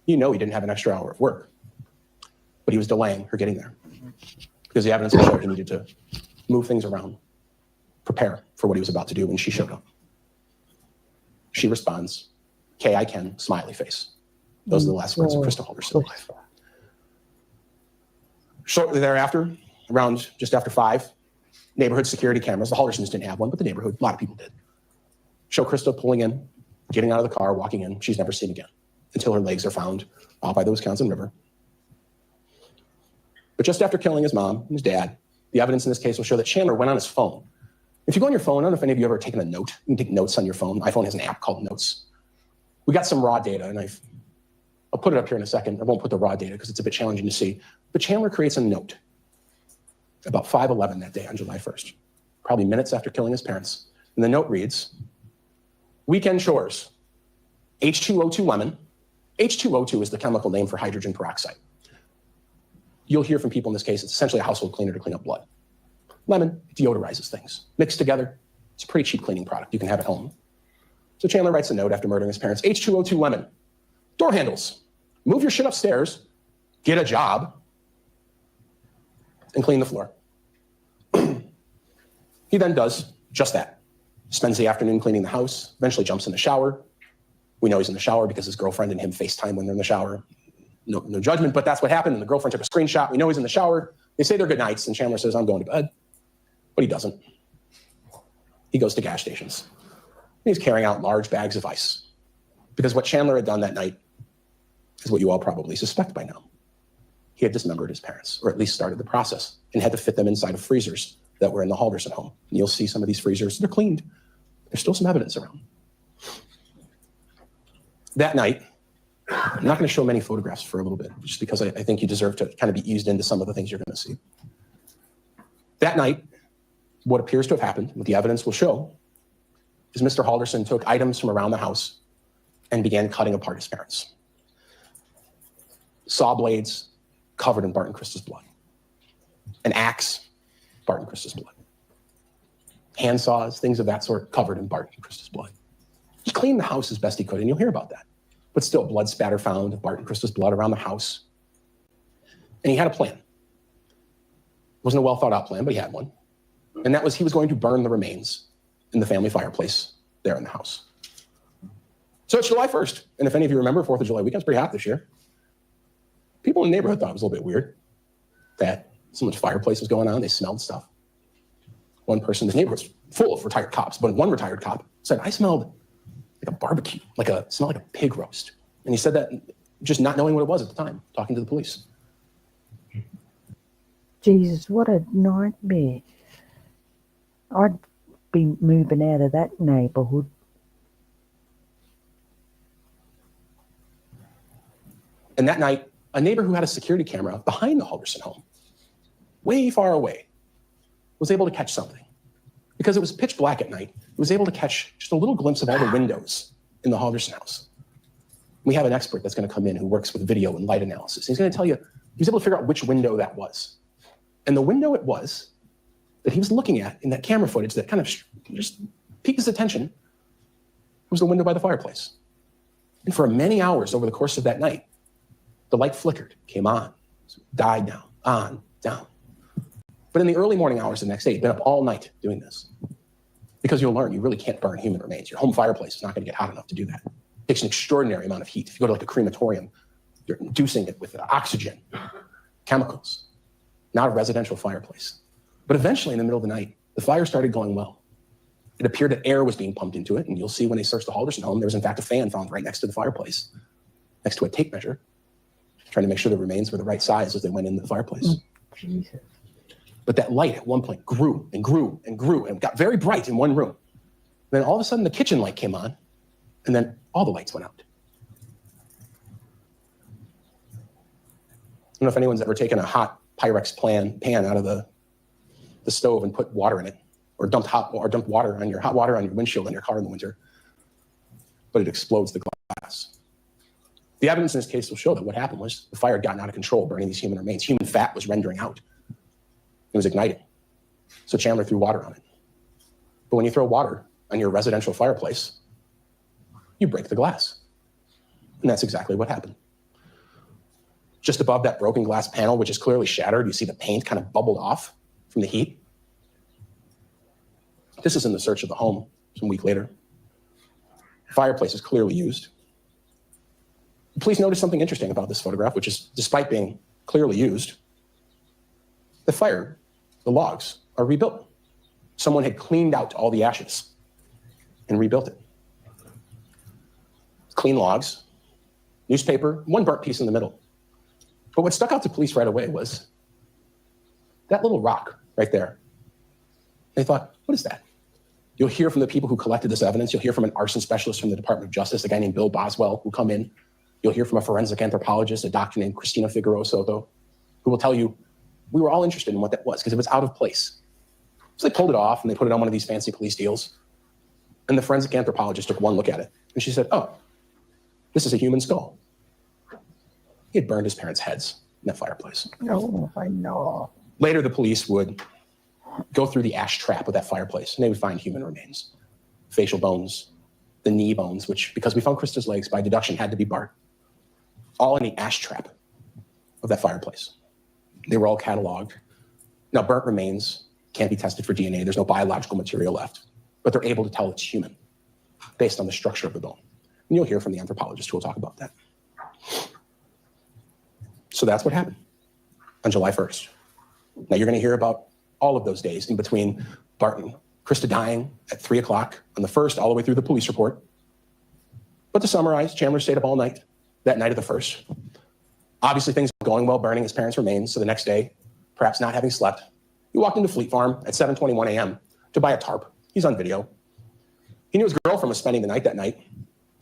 You know he didn't have an extra hour of work, but he was delaying her getting there because the evidence showed he needed to move things around, prepare for what he was about to do when she showed up. She responds, "Okay, I can," smiley face. Those are the last words of Crystal Halderson's life. Shortly thereafter, around just after 5, neighborhood security cameras, the Haldersons didn't have one, but the neighborhood, a lot of people did, show Crystal pulling in, getting out of the car, walking in. She's never seen again until her legs are found out by the Wisconsin River. But just after killing his mom and his dad, the evidence in this case will show that Chandler went on his phone. If you go on your phone, I don't know if any of you have ever taken a note. You can take notes on your phone. iPhone has an app called Notes. We got some raw data, and I'll put it up here in a second. I won't put the raw data because it's a bit challenging to see. But Chandler creates a note about 5:11 that day on July 1st, probably minutes after killing his parents. And the note reads, weekend chores, H2O2 lemon. H2O2 is the chemical name for hydrogen peroxide. You'll hear from people in this case, it's essentially a household cleaner to clean up blood. Lemon deodorizes things. Mixed together, it's a pretty cheap cleaning product. You can have at home. So Chandler writes a note after murdering his parents, H2O2 lemon. Door handles, move your shit upstairs, get a job, and clean the floor. He then does just that. Spends the afternoon cleaning the house, eventually jumps in the shower. We know he's in the shower because his girlfriend and him FaceTime when they're in the shower. No judgment, but that's what happened. And the girlfriend took a screenshot. We know he's in the shower. They say they're good nights, and Chandler says, I'm going to bed. But he doesn't. He goes to gas stations. He's carrying out large bags of ice. Because what Chandler had done that night is what you all probably suspect by now. He had dismembered his parents, or at least started the process, and had to fit them inside of freezers that were in the Halderson home. And you'll see some of these freezers, they're cleaned. There's still some evidence around. That night, I'm not going to show many photographs for a little bit, just because I think you deserve to kind of be eased into some of the things you're going to see. That night, what appears to have happened, what the evidence will show, is Mr. Halderson took items from around the house and began cutting apart his parents. Saw blades covered in Bart and Krista's blood. An axe, Bart and Krista's blood. Hand saws, things of that sort, covered in Bart and Krista's blood. He cleaned the house as best he could, and you'll hear about that. But still, blood spatter found of Bart and Krista's blood around the house. And he had a plan. It wasn't a well thought out plan, but he had one. And that was he was going to burn the remains in the family fireplace there in the house. So it's July 1st. And if any of you remember, 4th of July weekend's pretty hot this year. People in the neighborhood thought it was a little bit weird that so much fireplace was going on. They smelled stuff. One person in the neighborhood was full of retired cops, but one retired cop said, I smelled like a barbecue, smelled like a pig roast. And he said that just not knowing what it was at the time, talking to the police. Jesus, what a nightmare. I'd be moving out of that neighborhood. And that night, a neighbor who had a security camera behind the Halderson home, way far away, was able to catch something. Because it was pitch black at night, he was able to catch just a little glimpse of all the windows in the Halderson house. We have an expert that's going to come in who works with video and light analysis. He's going to tell you, he was able to figure out which window that was. And the window it was that he was looking at in that camera footage that kind of just piqued his attention was the window by the fireplace. And for many hours over the course of that night, the light flickered, came on, died down, on, down. But in the early morning hours of the next day, he'd been up all night doing this. Because you'll learn, you really can't burn human remains. Your home fireplace is not going to get hot enough to do that. It takes an extraordinary amount of heat. If you go to like a crematorium, you're inducing it with oxygen, chemicals, not a residential fireplace. But eventually, in the middle of the night, the fire started going well. It appeared that air was being pumped into it, and you'll see when they searched the Halderson home, there was in fact a fan found right next to the fireplace, next to a tape measure, trying to make sure the remains were the right size as they went into the fireplace. Jesus. But that light at one point grew and grew and grew and got very bright in one room. Then all of a sudden the kitchen light came on, and then all the lights went out. I don't know if anyone's ever taken a hot Pyrex pan out of the stove and put water in it, or dumped hot water on your windshield in your car in the winter, but it explodes the glass. The evidence in this case will show that what happened was the fire had gotten out of control, burning these human remains. Human fat was rendering out. It was igniting. So Chandler threw water on it. But when you throw water on your residential fireplace, you break the glass. And that's exactly what happened. Just above that broken glass panel, which is clearly shattered, you see the paint kind of bubbled off from the heat. This is in the search of the home some week later. The fireplace is clearly used. Please notice something interesting about this photograph, which is, despite being clearly used, the logs are rebuilt. Someone had cleaned out all the ashes and rebuilt it. Clean logs, newspaper, one burnt piece in the middle. But what stuck out to police right away was that little rock right there. They thought, what is that? You'll hear from the people who collected this evidence. You'll hear from an arson specialist from the Department of Justice, a guy named Bill Boswell, who come in. You'll hear from a forensic anthropologist, a doctor named Cristina Figueroa Soto, who will tell you, we were all interested in what that was because it was out of place. So they pulled it off and they put it on one of these fancy police deals. And the forensic anthropologist took one look at it. And she said, oh, this is a human skull. He had burned his parents' heads in that fireplace. Oh, I know. Later, the police would go through the ash trap of that fireplace and they would find human remains, facial bones, the knee bones, which, because we found Krista's legs, by deduction had to be Bart, all in the ash trap of that fireplace. They were all cataloged. Now, burnt remains can't be tested for DNA. There's no biological material left, but they're able to tell it's human based on the structure of the bone. And you'll hear from the anthropologist who will talk about that. So that's what happened on July 1st. Now you're going to hear about all of those days in between Bart and Krista dying at 3 o'clock on the 1st, all the way through the police report. But to summarize, Chandler stayed up all night that night of the 1st. Obviously, things were going well, burning his parents' remains. So the next day, perhaps not having slept, he walked into Fleet Farm at 7:21 a.m. to buy a tarp. He's on video. He knew his girlfriend was spending the night that night,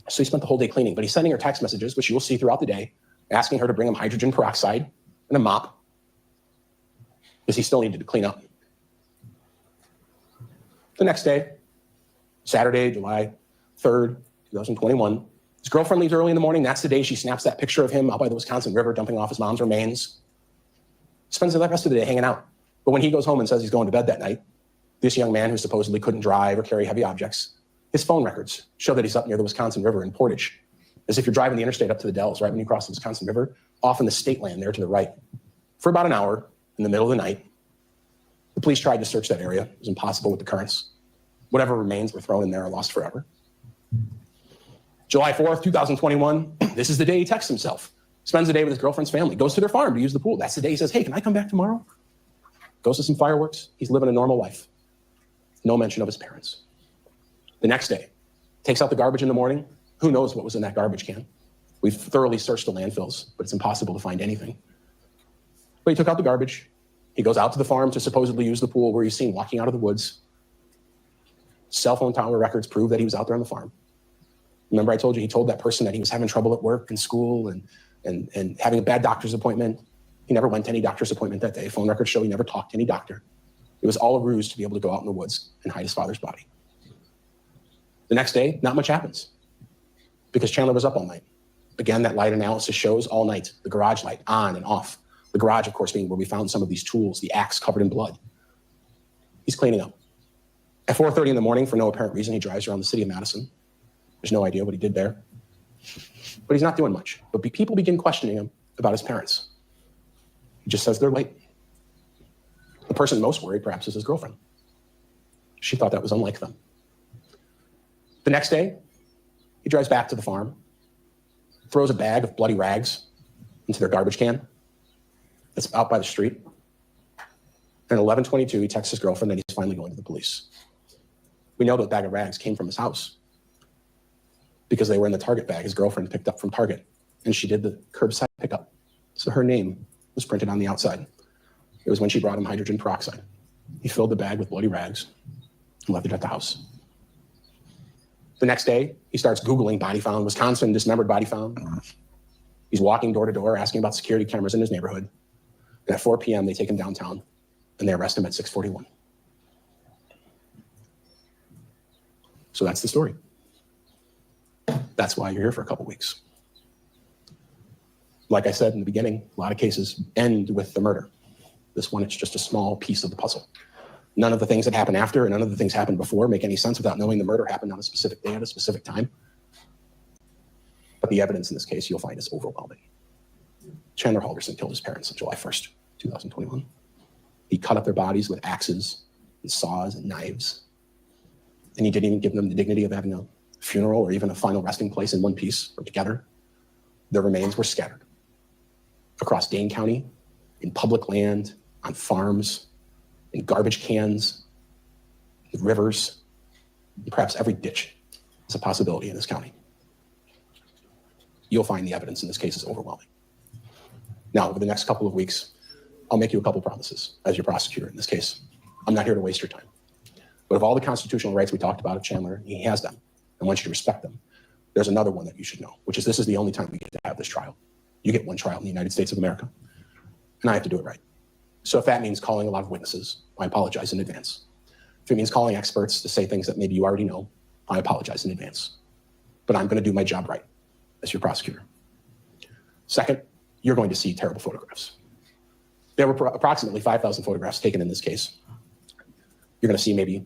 so he spent the whole day cleaning. But he's sending her text messages, which you will see throughout the day, asking her to bring him hydrogen peroxide and a mop, because he still needed to clean up. The next day, Saturday, July 3rd, 2021, his girlfriend leaves early in the morning. That's the day she snaps that picture of him out by the Wisconsin River dumping off his mom's remains. Spends the rest of the day hanging out. But when he goes home and says he's going to bed that night, this young man who supposedly couldn't drive or carry heavy objects, his phone records show that he's up near the Wisconsin River in Portage. As if you're driving the interstate up to the Dells, right when you cross the Wisconsin River, off in the state land there to the right. For about an hour in the middle of the night, the police tried to search that area. It was impossible with the currents. Whatever remains were thrown in there are lost forever. July 4th, 2021, this is the day he texts himself. Spends the day with his girlfriend's family, goes to their farm to use the pool. That's the day he says, hey, can I come back tomorrow? Goes to some fireworks. He's living a normal life. No mention of his parents. The next day, takes out the garbage in the morning. Who knows what was in that garbage can? We've thoroughly searched the landfills, but it's impossible to find anything. But he took out the garbage. He goes out to the farm to supposedly use the pool where he's seen walking out of the woods. Cell phone tower records prove that he was out there on the farm. Remember I told you he told that person that he was having trouble at work and school and having a bad doctor's appointment. He never went to any doctor's appointment that day. Phone records show he never talked to any doctor. It was all a ruse to be able to go out in the woods and hide his father's body. The next day, not much happens because Chandler was up all night. Again, that light analysis shows all night, the garage light on and off. The garage, of course, being where we found some of these tools, the axe covered in blood. He's cleaning up. At 4:30 in the morning, for no apparent reason, he drives around the city of Madison. There's no idea what he did there. But he's not doing much. But people begin questioning him about his parents. He just says they're late. The person most worried, perhaps, is his girlfriend. She thought that was unlike them. The next day, he drives back to the farm, throws a bag of bloody rags into their garbage can that's out by the street. And at 11:22, he texts his girlfriend that he's finally going to the police. We know that bag of rags came from his house because they were in the Target bag his girlfriend picked up from Target, and she did the curbside pickup. So her name was printed on the outside. It was when she brought him hydrogen peroxide. He filled the bag with bloody rags and left it at the house. The next day, he starts Googling body found, Wisconsin dismembered body found. He's walking door to door asking about security cameras in his neighborhood. And at 4 p.m., they take him downtown and they arrest him at 6:41. So that's the story. That's why you're here for a couple weeks. Like I said in the beginning, a lot of cases end with the murder. This one, it's just a small piece of the puzzle. None of the things that happen after and none of the things happened before make any sense without knowing the murder happened on a specific day at a specific time. But the evidence in this case you'll find is overwhelming. Chandler Halderson killed his parents on July 1st, 2021. He cut up their bodies with axes and saws and knives. And he didn't even give them the dignity of having a funeral or even a final resting place in one piece or together. Their remains were scattered across Dane County, in public land, on farms, in garbage cans, in rivers, and perhaps every ditch is a possibility in this county. You'll find the evidence in this case is overwhelming. Now, over the next couple of weeks, I'll make you a couple promises as your prosecutor in this case. I'm not here to waste your time. But of all the constitutional rights we talked about of Chandler, he has them. I want you to respect them. There's another one that you should know, which is this is the only time we get to have this trial. You get one trial in the United States of America, and I have to do it right. So if that means calling a lot of witnesses, I apologize in advance. If it means calling experts to say things that maybe you already know, I apologize in advance. But I'm going to do my job right as your prosecutor. Second, you're going to see terrible photographs. There were approximately 5,000 photographs taken in this case. You're going to see maybe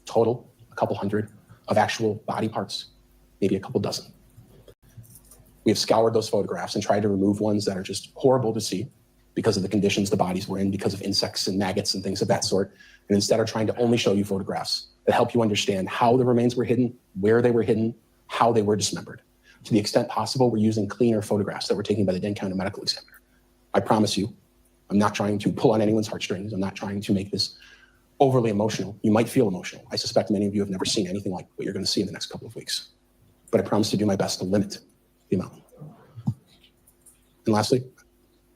total a couple hundred of actual body parts, maybe a couple dozen. We have scoured those photographs and tried to remove ones that are just horrible to see because of the conditions the bodies were in, because of insects and maggots and things of that sort. And instead are trying to only show you photographs that help you understand how the remains were hidden, where they were hidden, how they were dismembered. To the extent possible, we're using cleaner photographs that were taken by the Dane County Medical Examiner. I promise you, I'm not trying to pull on anyone's heartstrings. I'm not trying to make this overly emotional. You might feel emotional. I suspect many of you have never seen anything like what you're going to see in the next couple of weeks. But I promise to do my best to limit the amount. And lastly,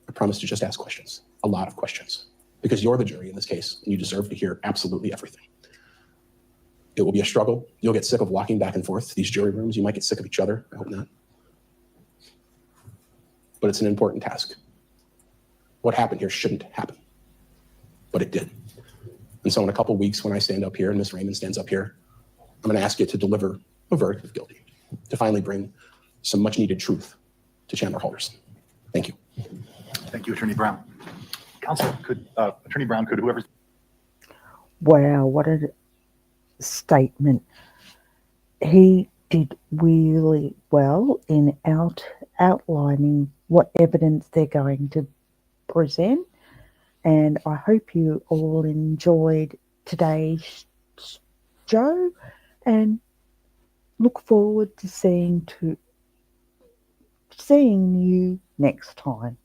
I promise to just ask questions, a lot of questions, because you're the jury in this case, and you deserve to hear absolutely everything. It will be a struggle. You'll get sick of walking back and forth to these jury rooms. You might get sick of each other. I hope not. But it's an important task. What happened here shouldn't happen, but it did. And so in a couple of weeks, when I stand up here and Ms. Raymond stands up here, I'm going to ask you to deliver a verdict of guilty, to finally bring some much needed truth to Chandler Halderson. Thank you. Thank you, Attorney Brown. Counsel, Attorney Brown, could whoever... Wow, what a statement. He did really well in outlining what evidence they're going to present, and I hope you all enjoyed today's show and look forward to seeing you next time.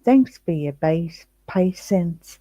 Thanks for your patience